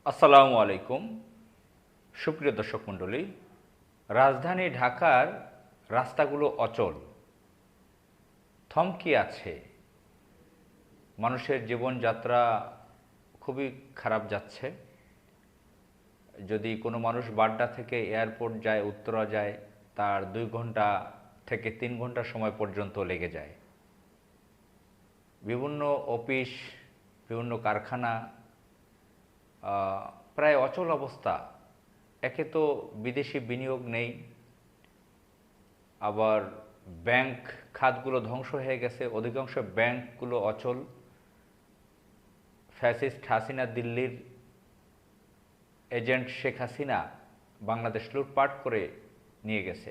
আসসালামু আলাইকুম। সুপ্রিয় দর্শক মণ্ডলী, রাজধানী ঢাকার রাস্তাগুলো অচল, থমকে আছে। মানুষের জীবনযাত্রা খুবই খারাপ যাচ্ছে। যদি কোনো মানুষ বাড্ডা থেকে এয়ারপোর্ট যায়, উত্তরা যায়, তার 2 ঘন্টা থেকে 3 ঘন্টা সময় পর্যন্ত লেগে যায়। বিভিন্ন অফিস, বিভিন্ন কারখানা প্রায় অচল অবস্থা। একে তো বিদেশি বিনিয়োগ নেই, আবার ব্যাংক খাতগুলো ধ্বংস হয়ে গেছে, অধিকাংশ ব্যাংকগুলো অচল। ফ্যাসিস্ট হাসিনা, দিল্লির এজেন্ট শেখ হাসিনা বাংলাদেশ লুটপাট করে নিয়ে গেছে।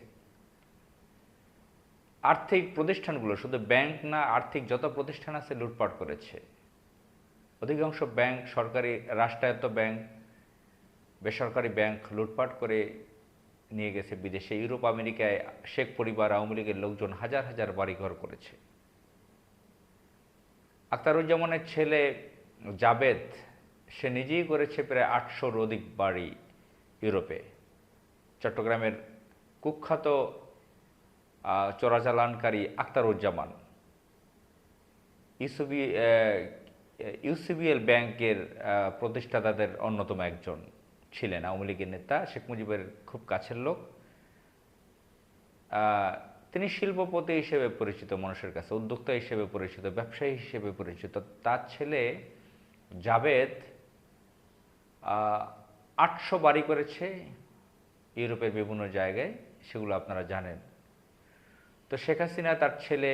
আর্থিক প্রতিষ্ঠানগুলো, শুধু ব্যাংক না, আর্থিক যত প্রতিষ্ঠান আছে লুটপাট করেছে। অধিকাংশ ব্যাংক, সরকারি রাষ্ট্রায়ত্ত ব্যাংক, বেসরকারি ব্যাংক লুটপাট করে নিয়ে গেছে বিদেশে। ইউরোপ, আমেরিকায় শেখ পরিবার, আওয়ামী লীগের লোকজন হাজার হাজার বাড়িঘর করেছে। আখতারুজ্জামানের ছেলে জাবেদ, সে নিজেই করেছে প্রায় 800-র অধিক বাড়ি ইউরোপে। চট্টগ্রামের কুখ্যাত চোরাচালানকারী আখতারুজ্জামান ইউসিবিএল ব্যাংকের প্রতিষ্ঠাতাদের অন্যতম একজন ছিলেন, আওয়ামী লীগের নেতা, শেখ মুজিবের খুব কাছের লোক। তিনি শিল্পপতি হিসেবে পরিচিত, মানুষের কাছে উদ্যোক্তা হিসেবে পরিচিত, ব্যবসায়ী হিসেবে পরিচিত। তার ছেলে জাবেদ 800 বাড়ি করেছে ইউরোপের বিভিন্ন জায়গায়, সেগুলো আপনারা জানেন। তো শেখ হাসিনা, তার ছেলে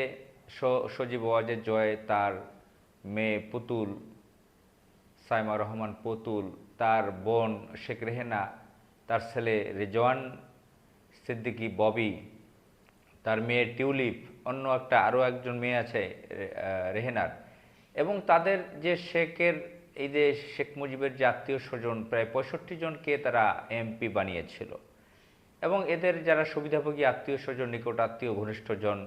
সজীব ওয়াজেদ জয়, তার মেয়ে পুতুল সাইমা রহমান পুতুল, তার বোন শেখ রেহেনা, তার ছেলে রেজওয়ান সিদ্দিকী ববি, তার মেয়ে টিউলিপ, অন্য একটা আরও একজন মেয়ে আছে রেহেনার, এবং তাদের যে এই যে শেখ মুজিবের যে আত্মীয় স্বজন, প্রায় 65 জনকে তারা এমপি বানিয়েছিল। এবং এদের যারা সুবিধাভোগী আত্মীয় স্বজন, নিকট আত্মীয়, ঘনিষ্ঠজন,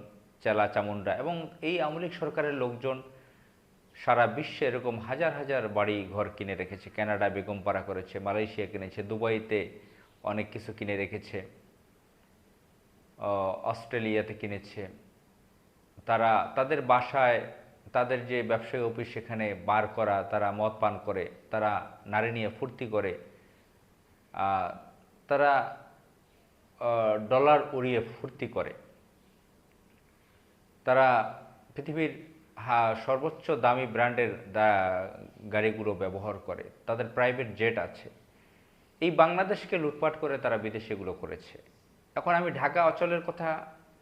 চেলা চামুন্ডা, এবং এই আওয়ামী লীগ সরকারের লোকজন সারা বিশ্বে এরকম হাজার হাজার বাড়ি ঘর কিনে রেখেছে। কানাডায় বেগমপাড়া করেছে, মালয়েশিয়া কিনেছে, দুবাইতে অনেক কিছু কিনে রেখেছে, অস্ট্রেলিয়াতে কিনেছে। তারা তাদের বাসায়, তাদের যে ব্যবসায়ী অফিস, সেখানে বার করা, তারা মদ পান করে, তারা নারী নিয়ে ফুর্তি করে, তারা ডলার উড়িয়ে ফুর্তি করে, তারা পৃথিবীর সর্বোচ্চ দামি ব্র্যান্ডের গাড়িগুলো ব্যবহার করে, তাদের প্রাইভেট জেট আছে। এই বাংলাদেশকে লুটপাট করে তারা বিদেশে এগুলো করেছে। এখন আমি ঢাকা অচলের কথা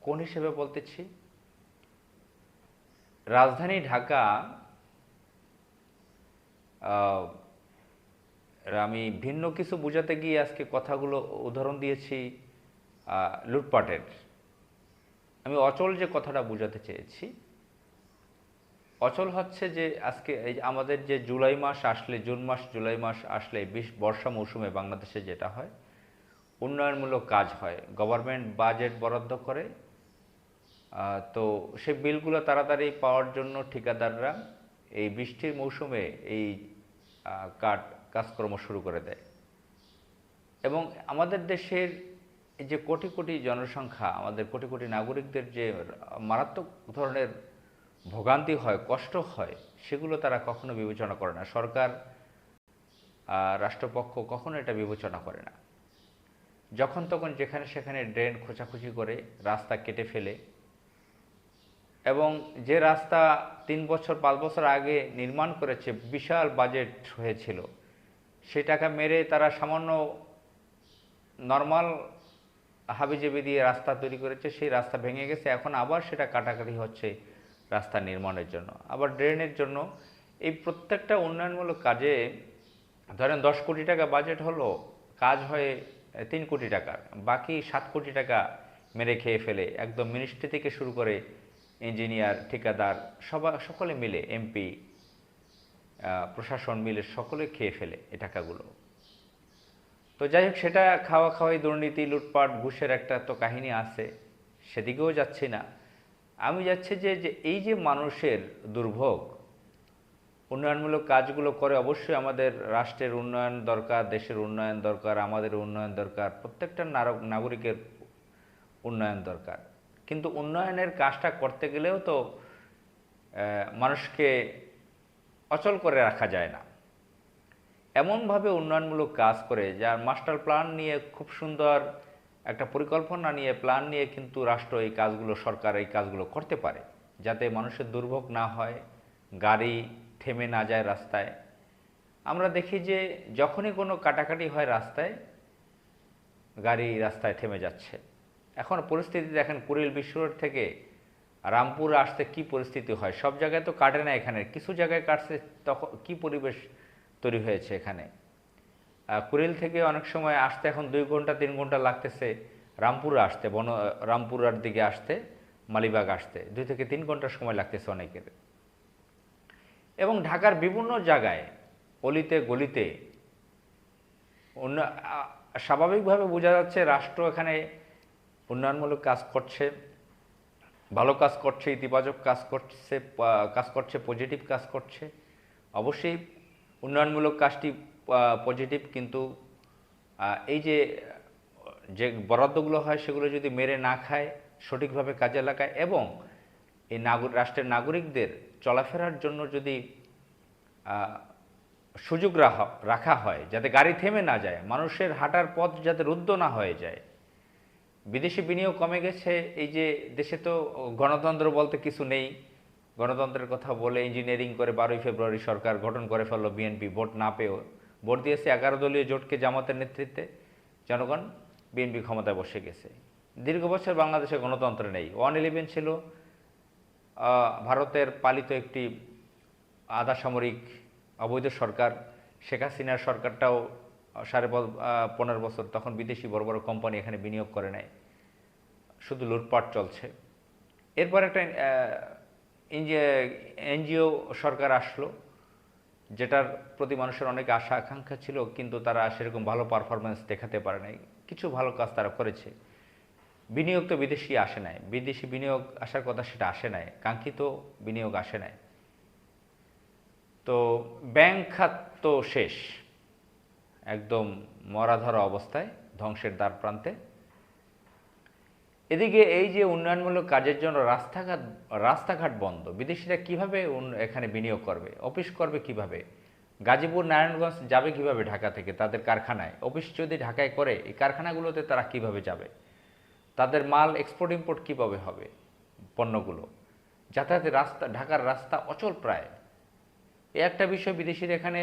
কোন হিসেবে বলতেছি? রাজধানী ঢাকা, আমি ভিন্ন কিছু বোঝাতে গিয়ে আজকে কথাগুলো উদাহরণ দিয়েছি লুটপাটের। আমি অচল যে কথাটা বোঝাতে চেয়েছি, অচল হচ্ছে যে আজকে এই আমাদের যে জুলাই মাস আসলে, জুন মাস জুলাই মাস আসলে বর্ষা মৌসুমে বাংলাদেশে যেটা হয়, উন্নয়নমূলক কাজ হয়, গভর্নমেন্ট বাজেট বরাদ্দ করে। তো সেই বিলগুলো তাড়াতাড়ি পাওয়ার জন্য ঠিকাদাররা এই বৃষ্টির মৌসুমে এই কাজকর্ম শুরু করে দেয়। এবং আমাদের দেশের এই যে কোটি কোটি জনসংখ্যা, আমাদের কোটি কোটি নাগরিকদের যে মারাত্মক ধরনের ভোগান্তি হয়, কষ্ট হয়, সেগুলো তারা কখনো বিবেচনা করে না। সরকার, রাষ্ট্রপক্ষ কখনো এটা বিবেচনা করে না। যখন তখন যেখানে সেখানে ড্রেন খোঁচাখুচি করে রাস্তা কেটে ফেলে, এবং যে রাস্তা 3 বছর 5 বছর আগে নির্মাণ করেছে, বিশাল বাজেট হয়েছিল, সেই টাকা মেরে তারা সামান্য নর্মাল হাবিজাবি দিয়ে রাস্তা তৈরি করেছে। সেই রাস্তা ভেঙে গেছে, এখন আবার সেটা কাটাকাটি হচ্ছে রাস্তা নির্মাণের জন্য, আবার ড্রেনের জন্য। এই প্রত্যেকটা উন্নয়নমূলক কাজে ধরেন 10 কোটি টাকা বাজেট হলো, কাজ হয় 3 কোটি টাকার, বাকি 7 কোটি টাকা মেরে খেয়ে ফেলে। একদম মিনিস্ট্রি থেকে শুরু করে ইঞ্জিনিয়ার, ঠিকাদার, সকলে মিলে, এমপি, প্রশাসন মিলে সকলে খেয়ে ফেলে এই টাকাগুলো। তো যাই হোক, সেটা খাওয়া খাওয়াই, দুর্নীতি, লুটপাট, ঘুষের একটা তো কাহিনী আছে, সেদিকেও যাচ্ছি না। আমি যাচ্ছি যে এই যে মানুষের দুর্ভোগ, উন্নয়নমূলক কাজগুলো করে অবশ্যই আমাদের রাষ্ট্রের উন্নয়ন দরকার, দেশের উন্নয়ন দরকার, আমাদের উন্নয়ন দরকার, প্রত্যেকটা নাগরিকের উন্নয়ন দরকার। কিন্তু উন্নয়নের কাজটা করতে গেলেও তো মানুষকে অচল করে রাখা যায় না। এমনভাবে উন্নয়নমূলক কাজ করে, যার মাস্টার প্ল্যান নিয়ে, খুব সুন্দর একটা পরিকল্পনা নিয়ে, প্ল্যান নিয়ে কিন্তু রাষ্ট্র এই কাজগুলো, সরকার এই কাজগুলো করতে পারে, যাতে মানুষের দুর্ভোগ না হয়, গাড়ি থেমে না যায় রাস্তায়। আমরা দেখি যে যখনই কোনো কাটাকাটি হয় রাস্তায়, গাড়ি রাস্তায় থেমে যাচ্ছে। এখন পরিস্থিতি দেখেন, কুড়িল বিশ্ব রোড থেকে রামপুর আসতে কি পরিস্থিতি হয়। সব জায়গায় তো কাটে না, এখানে কিছু জায়গায় কাটছে, তখন কি পরিবেশ তৈরি হয়েছে এখানে। কুড়িল থেকে অনেক সময় আসতে এখন 2 ঘন্টা 3 ঘন্টা লাগতেছে রামপুরা আসতে, রামপুরার দিকে আসতে, মালিবাগ আসতে 2 থেকে 3 ঘন্টা সময় লাগতেছে অনেকের। এবং ঢাকার বিভিন্ন জায়গায় অলিতে গলিতে স্বাভাবিকভাবে বোঝা যাচ্ছে রাষ্ট্র এখানে উন্নয়নমূলক কাজ করছে, ভালো কাজ করছে, ইতিবাচক কাজ করছে, পজিটিভ কাজ করছে। অবশ্যই উন্নয়নমূলক কাজটি পজিটিভ, কিন্তু এই যে যে বরাদ্দগুলো হয় সেগুলো যদি মেরে না খায়, সঠিকভাবে কাজে লাগায়, এবং এই রাষ্ট্রের নাগরিকদের চলাফেরার জন্য যদি সুযোগ রাখা হয়, যাতে গাড়ি থেমে না যায়, মানুষের হাঁটার পথ যাতে রুদ্ধ না হয়ে যায়। বিদেশি বিনিয়োগ কমে গেছে। এই যে দেশে তো গণতন্ত্র বলতে কিছু নেই। গণতন্ত্রের কথা বলে ইঞ্জিনিয়ারিং করে 12ই ফেব্রুয়ারি সরকার গঠন করে ফেললো বিএনপি, ভোট না পেয়েও। ভোট দিয়েছে 11 দলীয় জোটকে, জামাতের নেতৃত্বে। জনগণ বিএনপি ক্ষমতায় বসে গেছে। দীর্ঘ বছর বাংলাদেশে গণতন্ত্র নেই। 111 ছিল ভারতের পালিত একটি আধা সামরিক অবৈধ সরকার। শেখ হাসিনার সরকারটাও 15.5 বছর, তখন বিদেশি বড় বড় কোম্পানি এখানে বিনিয়োগ করে নেয়, শুধু লুটপাট চলছে। এরপর একটা এনজিও সরকার আসলো, যেটার প্রতি মানুষের অনেক আশা আকাঙ্ক্ষা ছিল, কিন্তু তারা সেরকম ভালো পারফরমেন্স দেখাতে পারে নাই। কিছু ভালো কাজ তারা করেছে। বিনিয়োগ তো বিদেশি আসে নাই, বিদেশি বিনিয়োগ আসার কথা সেটা আসে নাই, কাঙ্ক্ষিত বিনিয়োগ আসে নাই। তো ব্যাংক খাত তো শেষ, একদম মরাধরা অবস্থায়, ধ্বংসের দ্বার প্রান্তে। এদিকে এই যে উন্নয়নমূলক কাজের জন্য রাস্তাঘাট বন্ধ, বিদেশিরা কিভাবে এখানে বিনিয়োগ করবে, অফিস করবে কিভাবে? গাজীপুর নারায়ণগঞ্জ যাবে কিভাবে ঢাকা থেকে তাদের কারখানায়? অফিস যদি ঢাকায় করে, এই কারখানাগুলোতে তারা কিভাবে যাবে? তাদের মাল এক্সপোর্ট ইম্পোর্ট কীভাবে হবে, পণ্যগুলো? যাতায়াতের রাস্তা, ঢাকার রাস্তা অচল প্রায়। এই একটা বিষয়, বিদেশিরা এখানে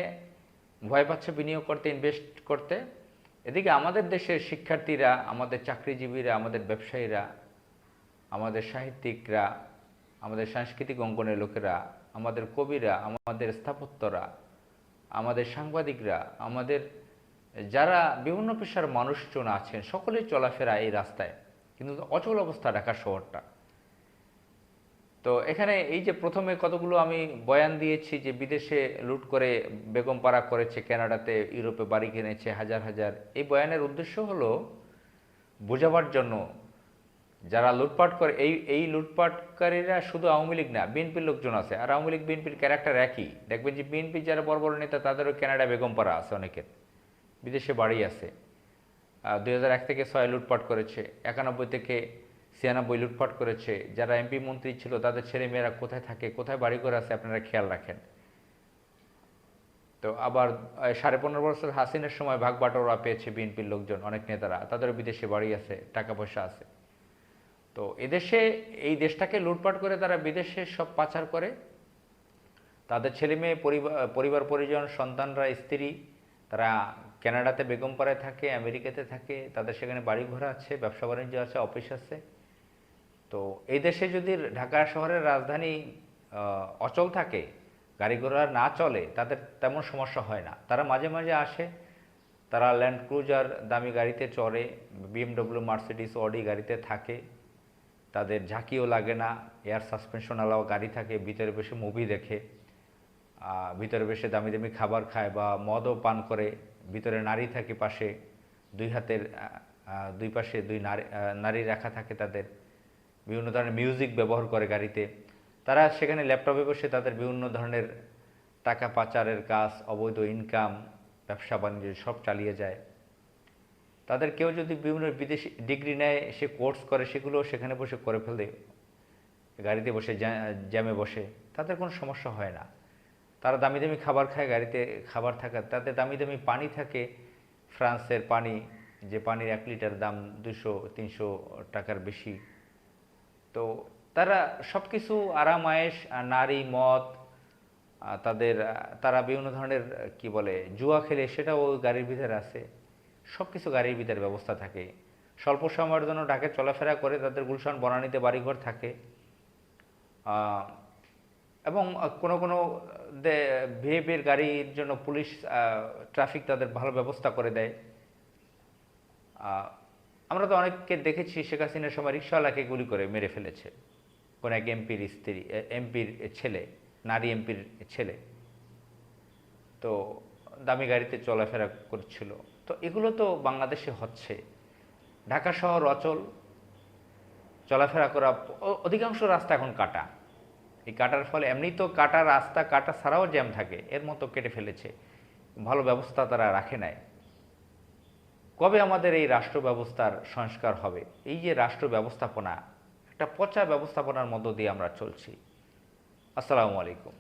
ভয় পাচ্ছে বিনিয়োগ করতে, ইনভেস্ট করতে। এদিকে আমাদের দেশের শিক্ষার্থীরা, আমাদের চাকরিজীবীরা, আমাদের ব্যবসায়ীরা, আমাদের সাহিত্যিকরা, আমাদের সাংস্কৃতিক অঙ্গনের লোকেরা, আমাদের কবিরা, আমাদের স্থাপত্যরা, আমাদের সাংবাদিকরা, আমাদের যারা বিভিন্ন পেশার মানুষজন আছেন, সকলেই চলাফেরা এই রাস্তায়, কিন্তু অচল অবস্থা ঢাকা শহরটা। তো এখানে এই যে প্রথমে কতগুলো আমি বয়ান দিয়েছি যে বিদেশে লুট করে বেগমপাড়া করেছে, কানাডাতে, ইউরোপে বাড়ি কিনেছে হাজার হাজার, এই বয়ানের উদ্দেশ্য হলো বোঝাবার জন্য যারা লুটপাট করে, এই লুটপাটকারীরা শুধু আওয়ামী লীগ না, বিএনপির লোকজন আছে। আর আওয়ামী লীগ বিএনপির ক্যারেক্টার একই। দেখবেন যে বিএনপির যারা বড় বড় নেতা, তাদেরও কানাডা বেগমপাড়া আছে, অনেকের বিদেশে বাড়ি আছে। 2001 থেকে 6 লুটপাট করেছে, 91 থেকে 96 লুটপাট করেছে। যারা এমপি মন্ত্রী ছিল, তাদের ছেলেমেয়েরা কোথায় থাকে, কোথায় বাড়ি করে আছে, আপনারা খেয়াল রাখেন। তো আবার 15.5 বছর হাসিনার সময় ভাগ বাটোয়ারা পেয়েছে বিএনপির লোকজন, অনেক নেতারা, তাদেরও বিদেশে বাড়ি আছে, টাকা পয়সা আছে। তো এদেশে, এই দেশটাকে লুটপাট করে তারা বিদেশে সব পাচার করে। তাদের ছেলে মেয়ে, পরিবার পরিজন, সন্তানরা, স্ত্রী, তারা কানাডাতে বেগমপাড়ায় থাকে, আমেরিকাতে থাকে, তাদের সেখানে বাড়ি ঘর আছে, ব্যবসা বাণিজ্য আছে, অফিস আছে। তো এই দেশে যদি ঢাকা শহরের রাজধানী অচল থাকে, গাড়ি ঘোড়া না চলে, তাদের তেমন সমস্যা হয় না। তারা মাঝে মাঝে আসে, তারা ল্যান্ড ক্রুজার দামি গাড়িতে চড়ে, বিএমডব্লিউ, মার্সিডিস, অডি গাড়িতে থাকে, তাদের ঝাঁকিও লাগে না, এয়ার সাসপেনশন আলাও গাড়ি থাকে, ভিতরে বসে মুভি দেখে, ভিতরে বসে দামি দামি খাবার খায় বা মদও পান করে। ভিতরে নারী থাকে পাশে, দুই পাশে নারী রাখা থাকে তাদের। বিভিন্ন ধরনের মিউজিক ব্যবহার করে গাড়িতে। তারা সেখানে ল্যাপটপে বসে তাদের বিভিন্ন ধরনের টাকা পাচারের কাজ, অবৈধ ইনকাম, ব্যবসা বাণিজ্য সব চালিয়ে যায়। তাদের কেউ যদি বিভিন্ন বিদেশি ডিগ্রি নেয়, সে কোর্স করে, সেগুলো সেখানে বসে করে ফেলে, গাড়িতে বসে জ্যামে বসে, তাদের কোনো সমস্যা হয় না। তারা দামি দামি খাবার খায়, গাড়িতে খাবার থাকে, তাতে দামি দামি পানি থাকে, ফ্রান্সের পানি, যে পানির 1 লিটার দাম 200-300 টাকার বেশি। তো তারা সব কিছু আরাম আয়েশ, নারী, মদ, তারা বিভিন্ন ধরনের কি বলে জুয়া খেলে, সেটাও ওই গাড়ির ভিতরে আছে। সব কিছু গাড়ির ভিতরে ব্যবস্থা থাকে। স্বল্প সময়ের জন্য ঢাকায় চলাফেরা করে, তাদের গুলশান বনানীতে বাড়িঘর থাকে। এবং কোনো কোনো ভিআইপির গাড়ির জন্য পুলিশ, ট্রাফিক তাদের ভালো ব্যবস্থা করে দেয়। আমরা তো অনেককে দেখেছি শেখ হাসিনার সময় রিক্সাওয়ালাকে গুলি করে মেরে ফেলেছে, কোন এক এমপির স্ত্রী, এমপির ছেলে, নারী এমপির ছেলে। তো দামি গাড়িতে চলাফেরা করছিল। তো এগুলো তো বাংলাদেশে হচ্ছে। ঢাকা শহর অচল, চলাফেরা করা, অধিকাংশ রাস্তা এখন কাটা। এই কাটার ফলে এমনি তো কাটা রাস্তা, কাটা ছাড়াও জ্যাম থাকে, এর মতো কেটে ফেলেছে। ভালো ব্যবস্থা তারা রাখে নাই। কবে আমাদের এই রাষ্ট্র ব্যবস্থার সংস্কার হবে? এই যে রাষ্ট্র ব্যবস্থাপনা, একটা পচা ব্যবস্থাপনার মধ্য দিয়ে আমরা চলছি। আসসালামু আলাইকুম।